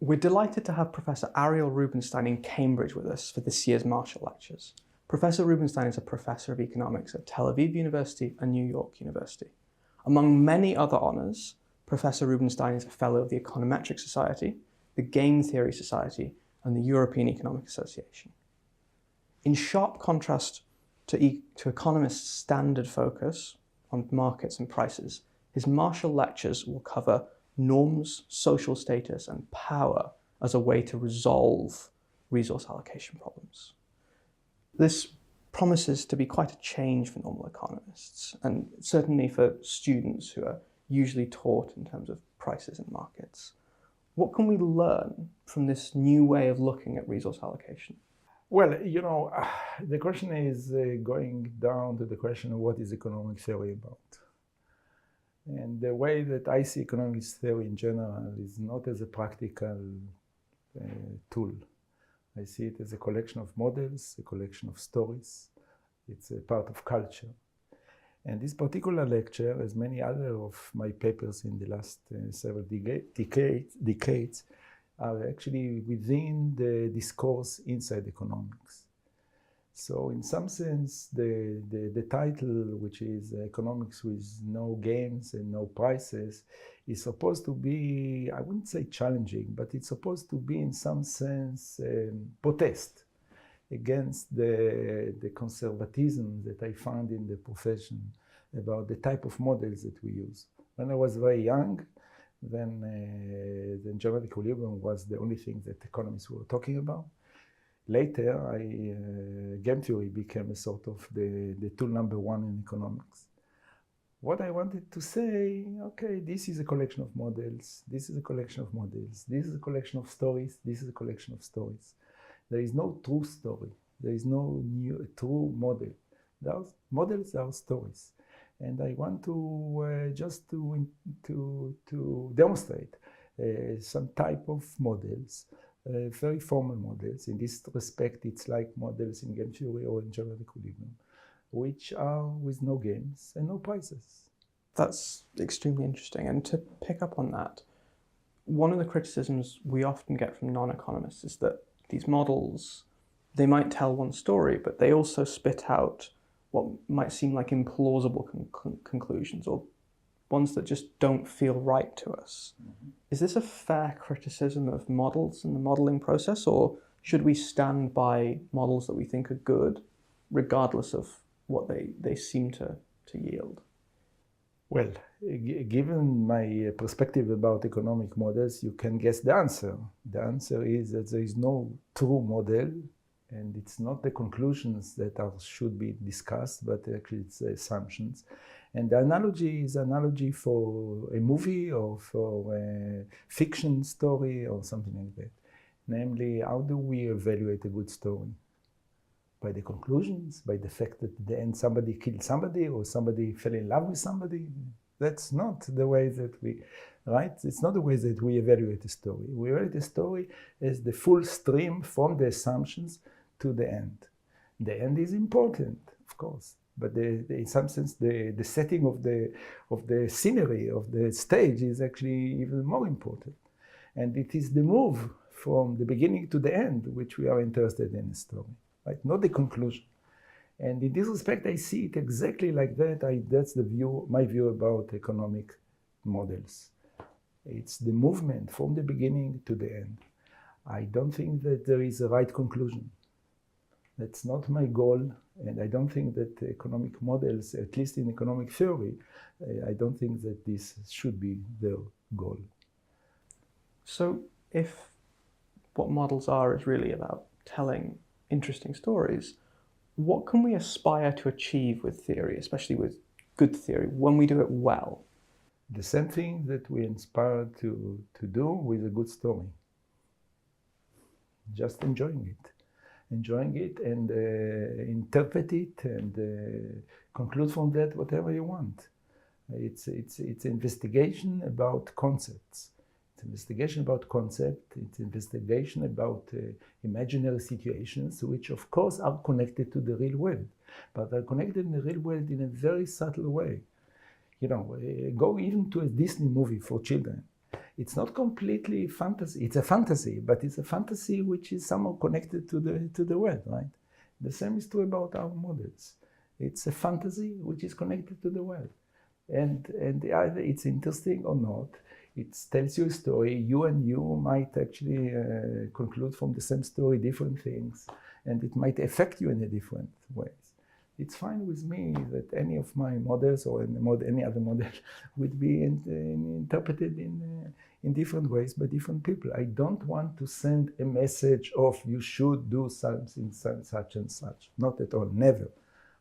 We're delighted to have Professor Ariel Rubinstein in Cambridge with us for this year's Marshall Lectures. Professor Rubinstein is a professor of economics at Tel Aviv University and New York University. Among many other honours, Professor Rubinstein is a fellow of the Econometric Society, the Game Theory Society, and the European Economic Association. In sharp contrast to economists' standard focus on markets and prices, his Marshall Lectures will cover norms, social status, and power as a way to resolve resource allocation problems. This promises to be quite a change for normal economists, and certainly for students who are usually taught in terms of prices and markets. What can we learn from this new way of looking at resource allocation? Well, the question is going down to the question of what is economic theory about. And the way that I see economic theory in general is not as a practical tool. I see it as a collection of models, a collection of stories. It's a part of culture. And this particular lecture, as many other of my papers in the last several decades, are actually within the discourse inside economics. So in some sense, the title, which is Economics with No Games and No Prices, is supposed to be, I wouldn't say challenging, but it's supposed to be in some sense protest against the conservatism that I found in the profession about the type of models that we use. When I was very young, then general equilibrium was the only thing that economists were talking about. Later, game theory became a sort of the tool number one in economics. What I wanted to say, okay, this is a collection of models, this is a collection of models, this is a collection of stories, this is a collection of stories. There is no true story, there is no true model. Models are stories. And I want to just to demonstrate some type of models, very formal models. In this respect, it's like models in game theory or in general equilibrium, which are with no games and no prices. That's extremely interesting. And to pick up on that, one of the criticisms we often get from non-economists is that these models, they might tell one story, but they also spit out what might seem like implausible conclusions, or ones that just don't feel right to us. Mm-hmm. Is this a fair criticism of models and the modeling process, or should we stand by models that we think are good, regardless of what they seem to yield? Well, given my perspective about economic models, you can guess the answer. The answer is that there is no true model, and it's not the conclusions that should be discussed, but actually it's the assumptions. And the analogy is analogy for a movie or for a fiction story or something like that. Namely, how do we evaluate a good story? By the conclusions, by the fact that at the end somebody killed somebody or somebody fell in love with somebody? That's not the way that we, right? It's not the way that we evaluate a story. We evaluate a story as the full stream from the assumptions to the end. The end is important, of course, but in some sense the setting of the scenery, of the stage is actually even more important. And it is the move from the beginning to the end which we are interested in a story, right? Not the conclusion. And in this respect, I see it exactly like that. That's my view about economic models. It's the movement from the beginning to the end. I don't think that there is a right conclusion. That's not my goal, and I don't think that economic models, at least in economic theory, I don't think that this should be their goal. So if what models are is really about telling interesting stories, what can we aspire to achieve with theory, especially with good theory, when we do it well? The same thing that we inspire to do with a good story. Just enjoying it and interpret it and conclude from that whatever you want. It's investigation about concepts. It's investigation about concept. It's investigation about imaginary situations, which of course are connected to the real world, but are connected in the real world in a very subtle way. Go even to a Disney movie for children. It's not completely fantasy. It's a fantasy, but it's a fantasy which is somehow connected to the world, right? The same is true about our models. It's a fantasy which is connected to the world. And either it's interesting or not, it tells you a story. You and you might actually conclude from the same story different things, and it might affect you in a different ways. It's fine with me that any of my models or any other model would be interpreted in different ways by different people. I don't want to send a message of you should do something such and such. Not at all, never.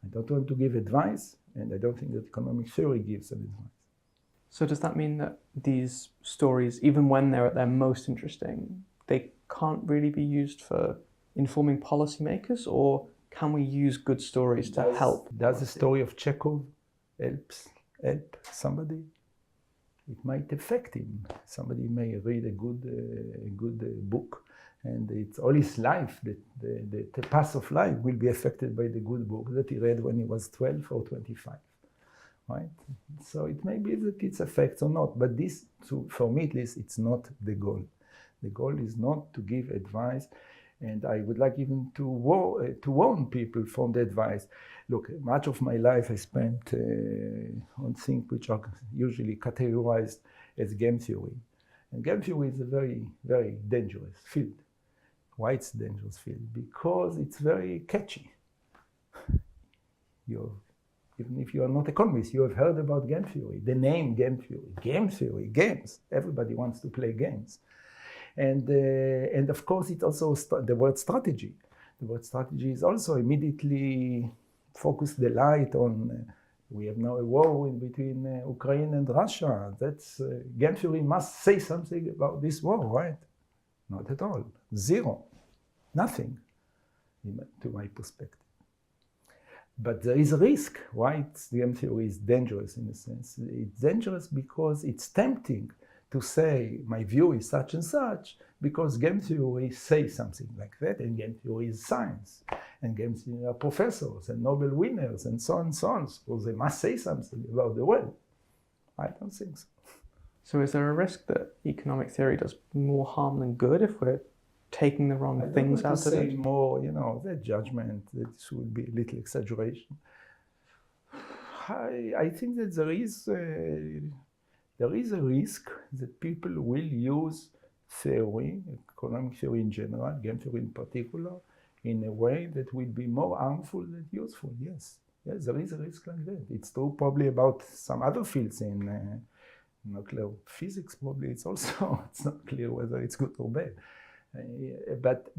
I don't want to give advice, and I don't think that economic theory gives an advice. So does that mean that these stories, even when they're at their most interesting, they can't really be used for informing policymakers, or can we use good stories to help? Does the story of Chekhov help somebody? It might affect him. Somebody may read a good book, and it's all his life, the path of life will be affected by the good book that he read when he was 12 or 25, right? So it may be that it affects or not, but this, for me at least, it's not the goal. The goal is not to give advice, and I would like even to warn people from the advice. Look, much of my life I spent on things which are usually categorized as game theory. And game theory is a very, very dangerous field. Why it's a dangerous field? Because it's very catchy. Even if you are not economist, you have heard about game theory. The name game theory, games. Everybody wants to play games. And of course, it's also the word strategy. The word strategy is also immediately focused the light on, we have now a war between Ukraine and Russia. That's, game theory must say something about this war, right? Not at all. Zero. Nothing, to my perspective. But there is a risk. Why game theory is dangerous in a sense? It's dangerous because it's tempting to say my view is such and such, because game theory says something like that, and game theory is science, and game theory are professors and Nobel winners and so on and so on, so they must say something about the world. I don't think so. So is there a risk that economic theory does more harm than good if we're taking the wrong things out of it? More, that judgment, that would be a little exaggeration. I think that there is a risk that people will use theory, economic theory in general, game theory in particular, in a way that will be more harmful than useful. Yes, there is a risk like that. It's true probably about some other fields in nuclear physics. Probably it's not clear whether it's good or bad. But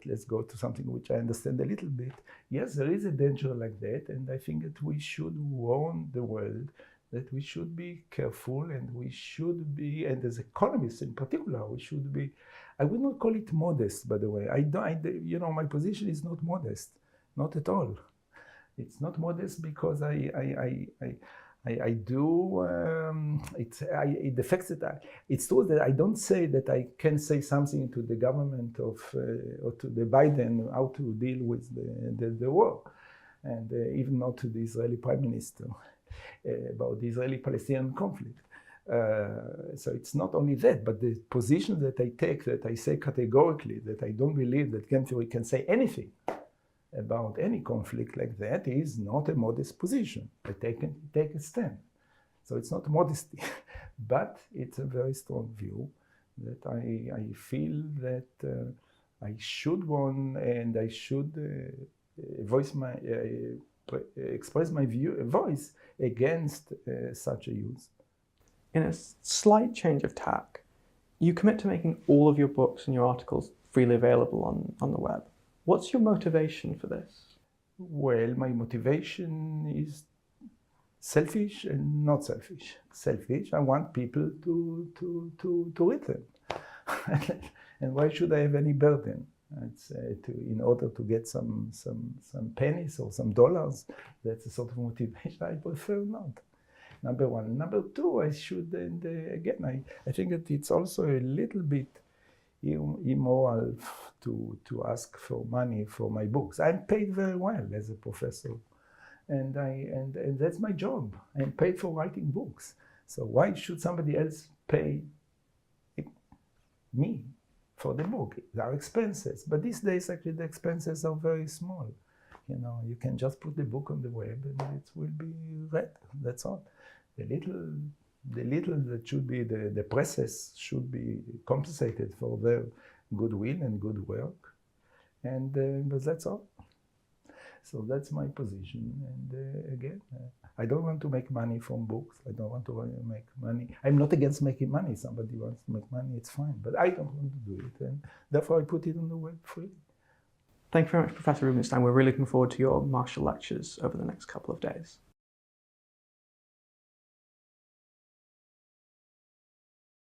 let's go to something which I understand a little bit. Yes, there is a danger like that, and I think that we should warn the world that we should be careful, and we should be, and as economists in particular, we should be, I would not call it modest, by the way. My position is not modest, not at all. It's not modest because it's true that I don't say that I can say something to the government or to the Biden how to deal with the war, and even not to the Israeli Prime Minister about the Israeli-Palestinian conflict. So it's not only that, but the position that I take, that I say categorically that I don't believe that game theory can say anything about any conflict like that, is not a modest position. I take a stand. So it's not modesty, but it's a very strong view that I feel that I should warn, and I should express my voice against such a use. In a slight change of tack, you commit to making all of your books and your articles freely available on the web. What's your motivation for this? Well, my motivation is selfish and not selfish. Selfish, I want people to read them. And why should I have any burden? It's in order to get some pennies or some dollars. That's a sort of motivation I prefer not. Number one. Number two, I should, and again, I think that it's also a little bit immoral to ask for money for my books. I'm paid very well as a professor, and that's my job. I'm paid for writing books. So why should somebody else pay me for the book. There are expenses, but these days actually the expenses are very small. You know, you can just put the book on the web and it will be read. That's all. The little that should be the presses should be compensated for their goodwill and good work, and but that's all. So that's my position. And again, I don't want to make money from books. I don't want to make money. I'm not against making money. Somebody wants to make money, it's fine. But I don't want to do it, and therefore I put it on the web free. Thank you very much, Professor Rubinstein. We're really looking forward to your Marshall lectures over the next couple of days.